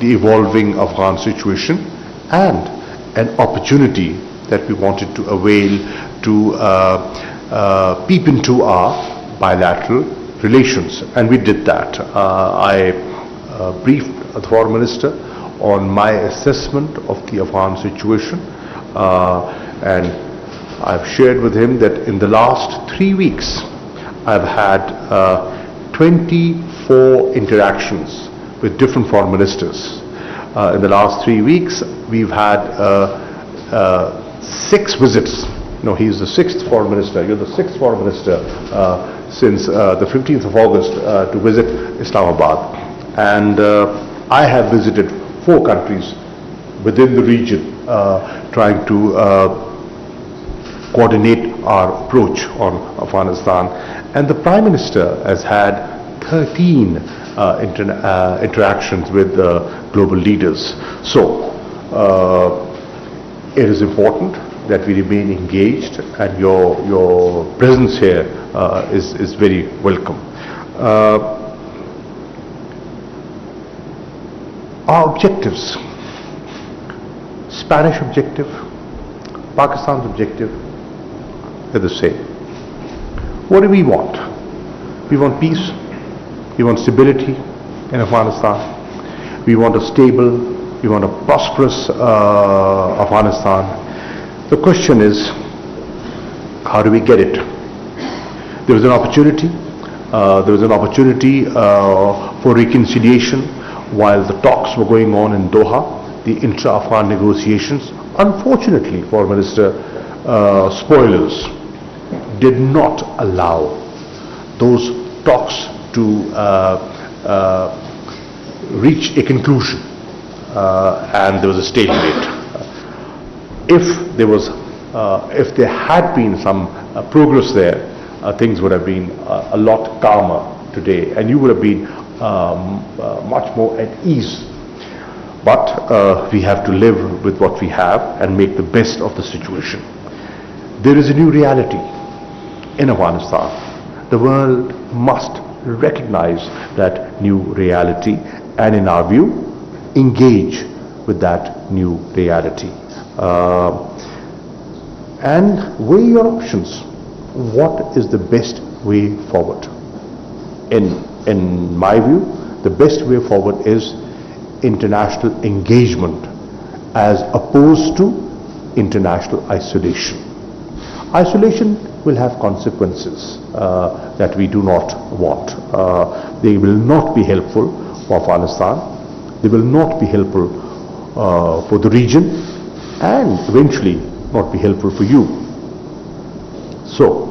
the evolving Afghan situation and an opportunity that we wanted to avail to peep into our bilateral relations, and we did that. I briefed the Foreign Minister on my assessment of the Afghan situation, and I've shared with him that in the last 3 weeks I've had 24 interactions with different foreign ministers. In the last 3 weeks we've had 6 visits. No, he's the 6th foreign minister. You're the 6th foreign minister since the 15th of August to visit Islamabad. And I have visited 4 countries within the region, trying to coordinate our approach on Afghanistan. And the Prime Minister has had 13 interactions with global leaders. So it is important that we remain engaged, and your presence here is very welcome. Our objectives: Spanish objective, Pakistan's objective, they're the same. What do we want? We want peace, we want stability in Afghanistan, we want a stable, we want a prosperous Afghanistan. The question is, how do we get it? There was an opportunity. For reconciliation while the talks were going on in Doha, the intra-Afghan negotiations. Unfortunately, Foreign Minister, spoilers did not allow those talks to reach a conclusion, and there was a stalemate. If there had been some progress there, things would have been a lot calmer today, and you would have been much more at ease. But we have to live with what we have and make the best of the situation. There is a new reality in Afghanistan. The world must recognize that new reality and, in our view, engage with that new reality. And weigh your options. What is the best way forward? In my view, the best way forward is international engagement as opposed to international isolation. Isolation will have consequences that we do not want. They will not be helpful for Afghanistan. They will not be helpful for the region, and eventually not be helpful for you. So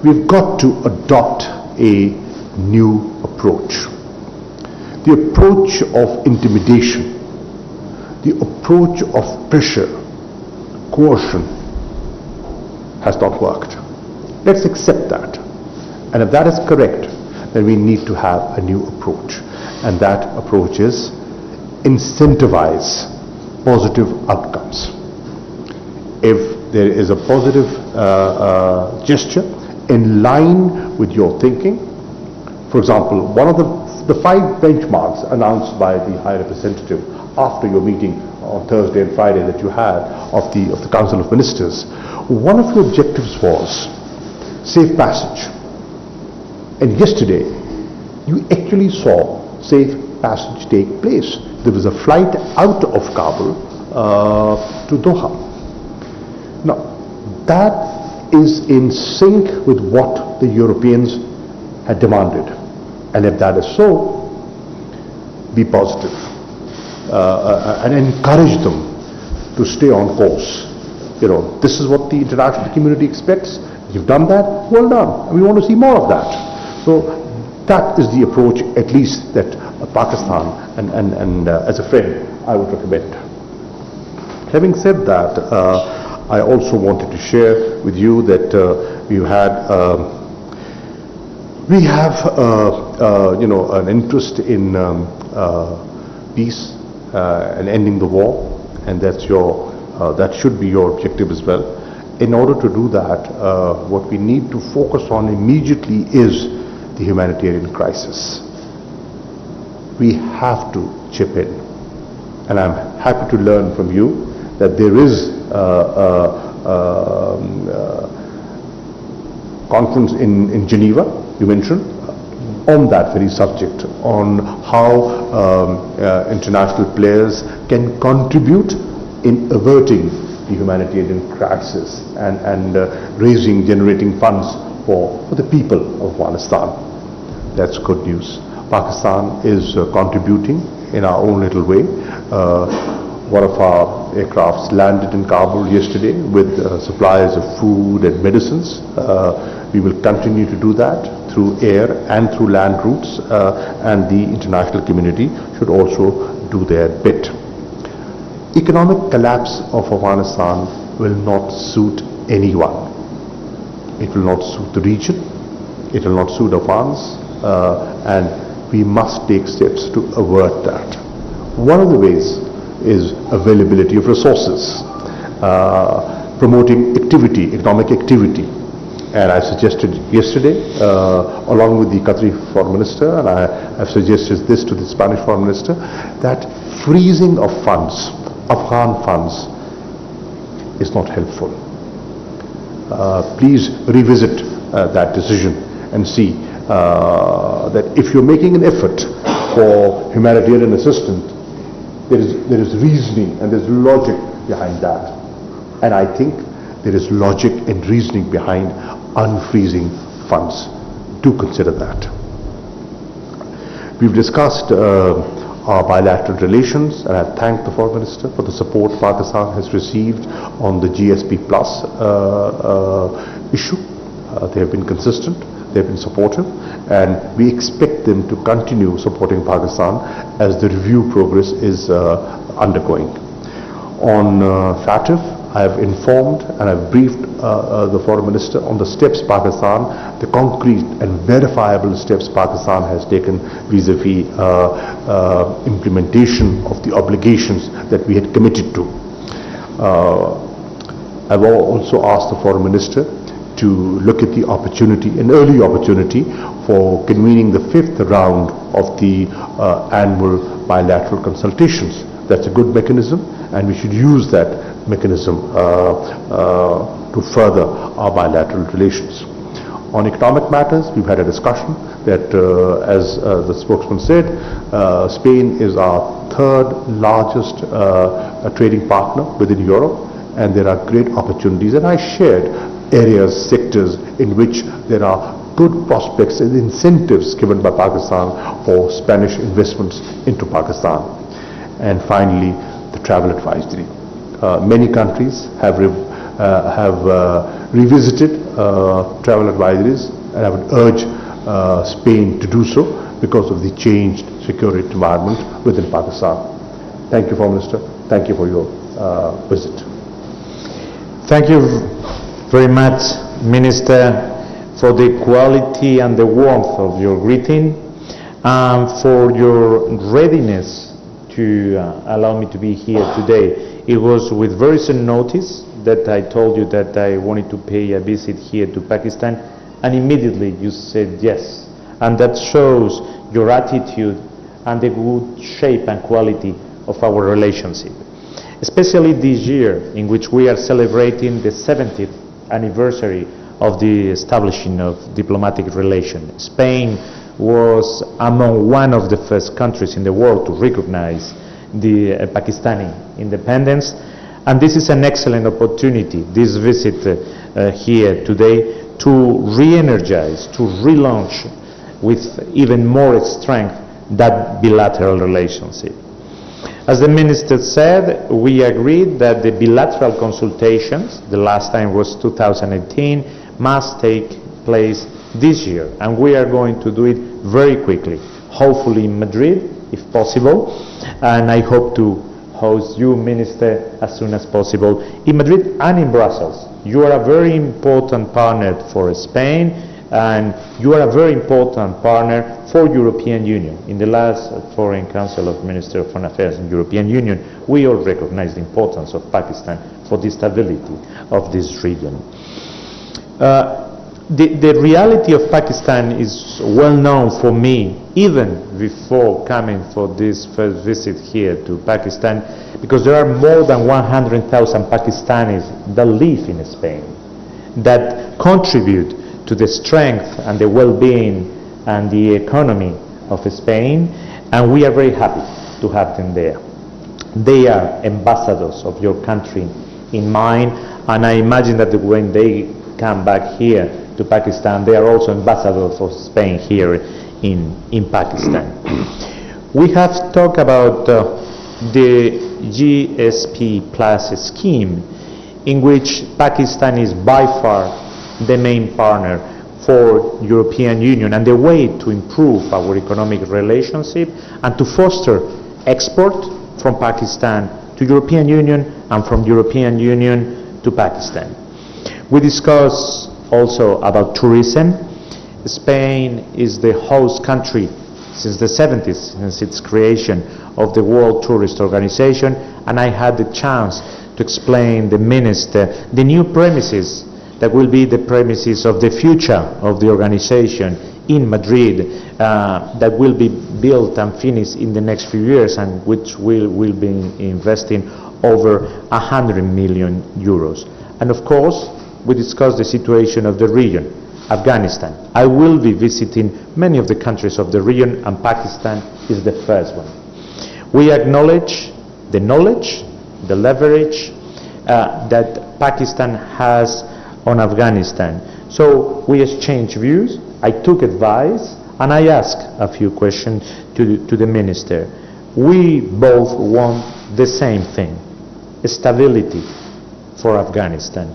we've got to adopt a new approach. The approach of intimidation, the approach of pressure, coercion has not worked. Let's accept that. And if that is correct, then we need to have a new approach. And that approach is incentivize positive outcomes. If there is a positive gesture in line with your thinking, for example, one of the 5 benchmarks announced by the High Representative after your meeting on Thursday and Friday that you had of the Council of Ministers, one of your objectives was safe passage. And yesterday, you actually saw safe passage take place. There was a flight out of Kabul to Doha. Now, that is in sync with what the Europeans had demanded. And if that is so, be positive and encourage them to stay on course. You know, this is what the international community expects. You've done that, well done. And we want to see more of that. So that is the approach, at least, that Pakistan and as a friend, I would recommend. Having said that, I also wanted to share with you that we have an interest in peace and ending the war, and that should be your objective as well. In order to do that, what we need to focus on immediately is the humanitarian crisis. we have to chip in. And I'm happy to learn from you that there is conference in Geneva, you mentioned, on that very subject, on how international players can contribute in averting the humanitarian crisis and generating funds for the people of Afghanistan. That's good news. Pakistan is contributing in our own little way. One of our aircrafts landed in Kabul yesterday with supplies of food and medicines. We will continue to do that through air and through land routes, and the international community should also do their bit. Economic collapse of Afghanistan will not suit anyone. It will not suit the region, it will not suit Afghans, and we must take steps to avert that. One of the ways is availability of resources, promoting activity, economic activity. And I suggested yesterday, along with the Qatari Foreign Minister, and I have suggested this to the Spanish Foreign Minister, that freezing of funds, Afghan funds, is not helpful. Please revisit that decision and see that if you're making an effort for humanitarian assistance, there is reasoning and there's logic behind that. And I think there is logic and reasoning behind unfreezing funds. Do consider that. We've discussed our bilateral relations, and I thank the Foreign Minister for the support Pakistan has received on the GSP Plus issue. They have been consistent, they have been supportive, and we expect them to continue supporting Pakistan as the review progress is undergoing. On FATF, I have informed and I've briefed the Foreign Minister on the steps Pakistan, the concrete and verifiable steps Pakistan has taken vis-a-vis implementation of the obligations that we had committed to. I've also asked the Foreign Minister to look at the opportunity, an early opportunity, for convening the 5th round of the annual bilateral consultations. That's a good mechanism, and we should use that mechanism to further our bilateral relations. On economic matters, we've had a discussion that, as the spokesman said, Spain is our 3rd largest trading partner within Europe, and there are great opportunities, and I shared areas, sectors in which there are good prospects and incentives given by Pakistan for Spanish investments into Pakistan. And finally, the travel advisory. Many countries have revisited travel advisories, and I would urge Spain to do so because of the changed security environment within Pakistan. Thank you, Foreign Minister. Thank you for your visit. Thank you very much, Minister, for the quality and the warmth of your greeting, and for your readiness to allow me to be here today. It was with very soon notice that I told you that I wanted to pay a visit here to Pakistan, and immediately you said yes. And that shows your attitude and the good shape and quality of our relationship. Especially this year, in which we are celebrating the 70th anniversary of the establishing of diplomatic relations. Spain was among one of the first countries in the world to recognize the Pakistani independence, and this is an excellent opportunity, this visit here today, to re-energize, to relaunch with even more strength that bilateral relationship. As the Minister said, we agreed that the bilateral consultations, the last time was 2018, must take place this year, and we are going to do it very quickly, hopefully in Madrid, if possible, and I hope to host you, Minister, as soon as possible in Madrid and in Brussels. You are a very important partner for Spain, and you are a very important partner for European Union. In the last Foreign Council of Ministers of Foreign Affairs in European Union, we all recognize the importance of Pakistan for the stability of this region. The reality of Pakistan is well known for me, even before coming for this first visit here to Pakistan, because there are more than 100,000 Pakistanis that live in Spain, that contribute to the strength and the well-being and the economy of Spain, and we are very happy to have them there. They are ambassadors of your country in mind, and I imagine that when they come back here to Pakistan, they are also ambassadors of Spain here in Pakistan. We have talked about the GSP Plus scheme, in which Pakistan is by far the main partner for European Union, and the way to improve our economic relationship and to foster export from Pakistan to European Union and from European Union to Pakistan. We discuss also about tourism. Spain is the host country since the 70s, since its creation of the World Tourist Organization, and I had the chance to explain the minister the new premises that will be the premises of the future of the organization in Madrid, that will be built and finished in the next few years, and which will be investing over 100 million euros. And of course, we discussed the situation of the region, Afghanistan. I will be visiting many of the countries of the region, and Pakistan is the first one. We acknowledge the knowledge, the leverage that Pakistan has on Afghanistan. So we exchanged views, I took advice, and I asked a few questions to the minister. We both want the same thing: stability for Afghanistan,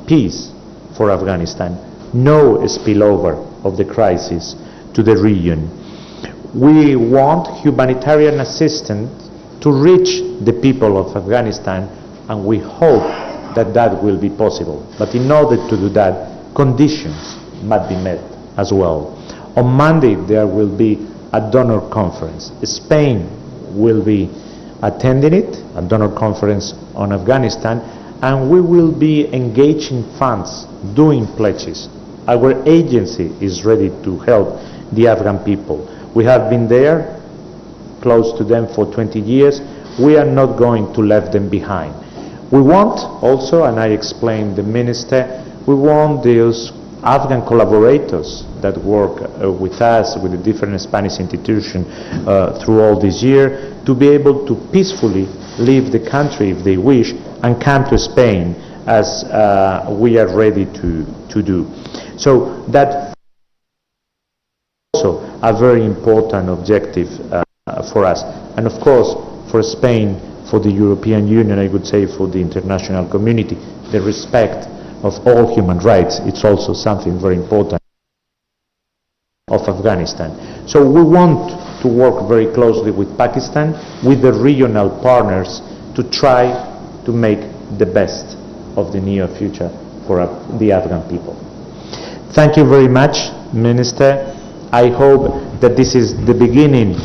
peace for Afghanistan, no spillover of the crisis to the region. We want humanitarian assistance to reach the people of Afghanistan, and we hope that that will be possible. But in order to do that, conditions must be met as well. On Monday there will be a donor conference. Spain will be attending it, a donor conference on Afghanistan, and we will be engaging funds, doing pledges. Our agency is ready to help the Afghan people. We have been there, close to them for 20 years. We are not going to leave them behind. We want also, and I explained the minister, we want those Afghan collaborators that work with us, with the different Spanish institutions through all this year, to be able to peacefully leave the country if they wish and come to Spain, as we are ready to do. So that also a very important objective for us. And of course, for Spain, for the European Union, I would say for the international community, the respect of all human rights, it's also something very important of Afghanistan. So we want to work very closely with Pakistan, with the regional partners, to try to make the best of the near future for the Afghan people. Thank you very much, Minister. I hope that this is the beginning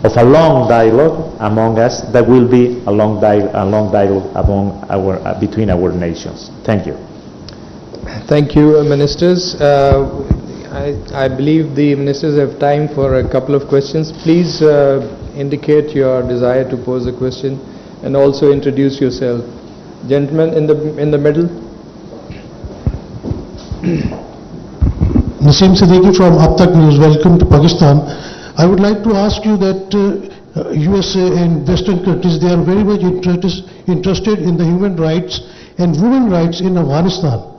of a long dialogue among us, that will be a long dialogue among between our nations. Thank you. Thank you, Ministers. I believe the Ministers have time for a couple of questions. Please indicate your desire to pose a question and also introduce yourself. Gentleman in the middle. Naseem Siddiqui from Ab Tak News. Welcome to Pakistan. I would like to ask you that USA and Western countries, they are very much interested in the human rights and women rights in Afghanistan.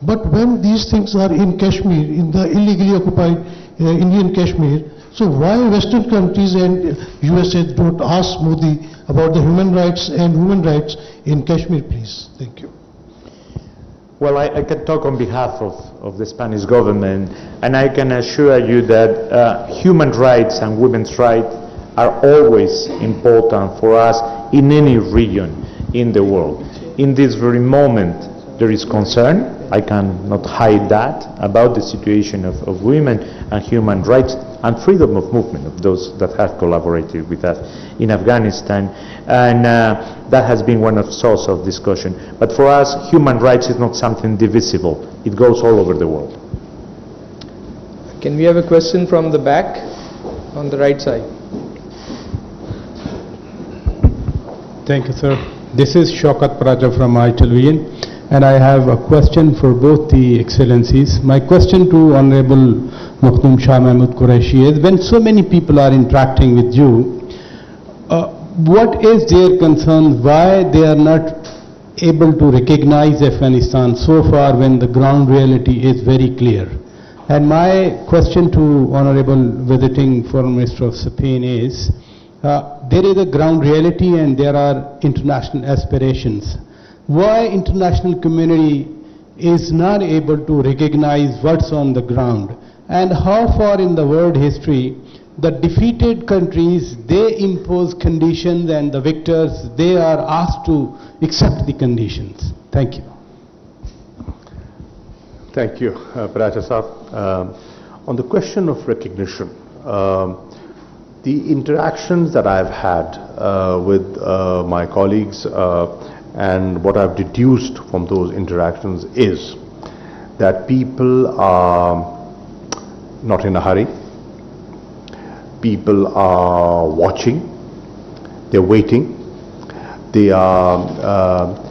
But when these things are in Kashmir, in the illegally occupied Indian Kashmir, so why Western countries and USA don't ask Modi about the human rights and women rights in Kashmir, please? Thank you. Well, I can talk on behalf of the Spanish government, and I can assure you that human rights and women's rights are always important for us in any region in the world. In this very moment, there is concern, I cannot hide that, about the situation of women and human rights and freedom of movement of those that have collaborated with us in Afghanistan, and that has been one of the sources of discussion. But for us, human rights is not something divisible. It goes all over the world. Can we have a question from the back on the right side? Thank you, sir. This is Shaukat Praja from iTelevision, and I have a question for both the excellencies. My question to Honorable Makhdoom Shah Mehmood Qureshi is, when so many people are interacting with you, what is their concern, why they are not able to recognize Afghanistan so far when the ground reality is very clear? And my question to Honorable Visiting Foreign Minister of Spain is, there is a ground reality and there are international aspirations. Why international community is not able to recognize what's on the ground? And how far in the world history the defeated countries, they impose conditions and the victors, they are asked to accept the conditions? Thank you. Thank you, Praja Saab. On the question of recognition, the interactions that I've had with my colleagues and what I've deduced from those interactions is that people are not in a hurry. People are watching, they're waiting, they are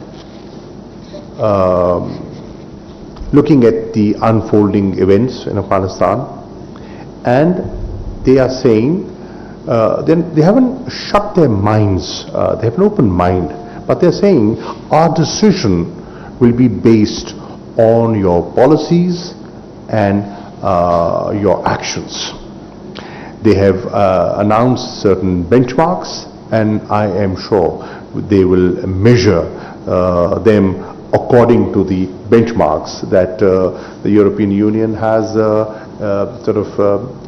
looking at the unfolding events in Afghanistan, and they are saying, they haven't shut their minds, they have an open mind, but they're saying our decision will be based on your policies and your actions. They have announced certain benchmarks, and I am sure they will measure them according to the benchmarks that the European Union has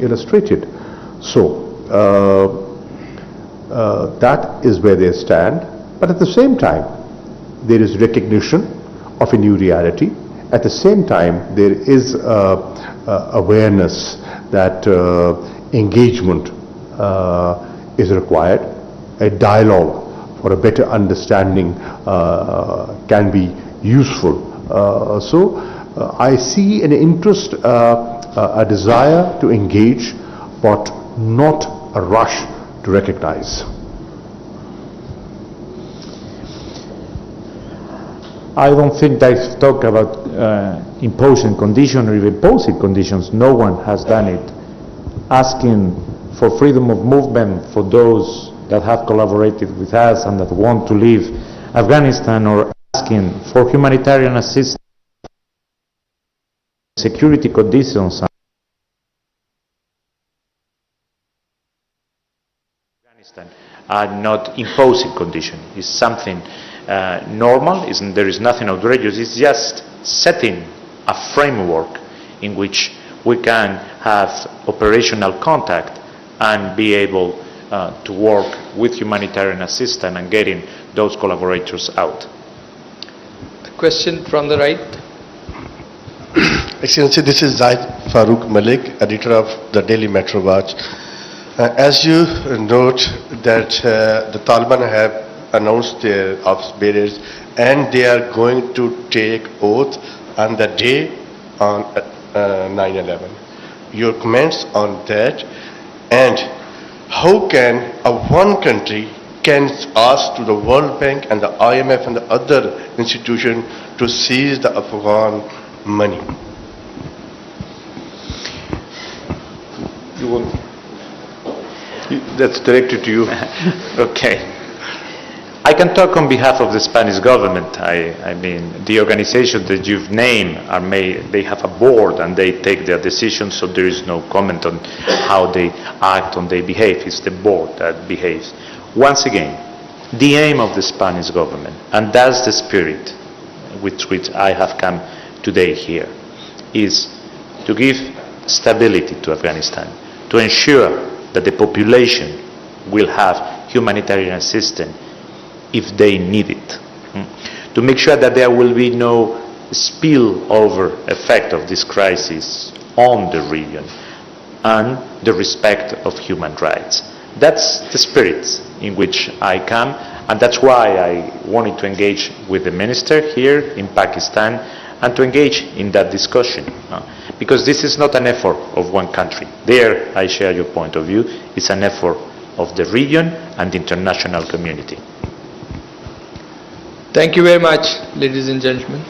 illustrated. So that is where they stand. But at the same time, there is recognition of a new reality. At the same time, there is awareness that engagement is required. A dialogue for a better understanding can be useful. So I see an interest, a desire to engage, but not a rush to recognize. I don't think they've talked about imposing conditions or even imposing conditions. No one has done it. Asking for freedom of movement for those that have collaborated with us and that want to leave Afghanistan, or asking for humanitarian assistance, security conditions Afghanistan are not imposing conditions. It's something normal, there is nothing outrageous. It's just setting a framework in which we can have operational contact and be able to work with humanitarian assistance and getting those collaborators out. The question from the right. Excellency, this is Zaid Farooq Malik, editor of the Daily Metro Watch. As you note that the Taliban have announced their ops bearers and they are going to take oath on the day on 9/11. Your comments on that, and how can one country can ask to the World Bank and the IMF and the other institutions to seize the Afghan money? That's directed to you. Okay. I can talk on behalf of the Spanish government. I mean, the organization that you've named they have a board and they take their decisions, so there is no comment on how they act and they behave. It's the board that behaves. Once again, the aim of the Spanish government, and that's the spirit with which I have come today here, is to give stability to Afghanistan, to ensure that the population will have humanitarian assistance if they need it, to make sure that there will be no spillover effect of this crisis on the region, and the respect of human rights. That's the spirit in which I come, and that's why I wanted to engage with the minister here in Pakistan and to engage in that discussion. because this is not an effort of one country. There, I share your point of view. It's an effort of the region and the international community. Thank you very much, ladies and gentlemen.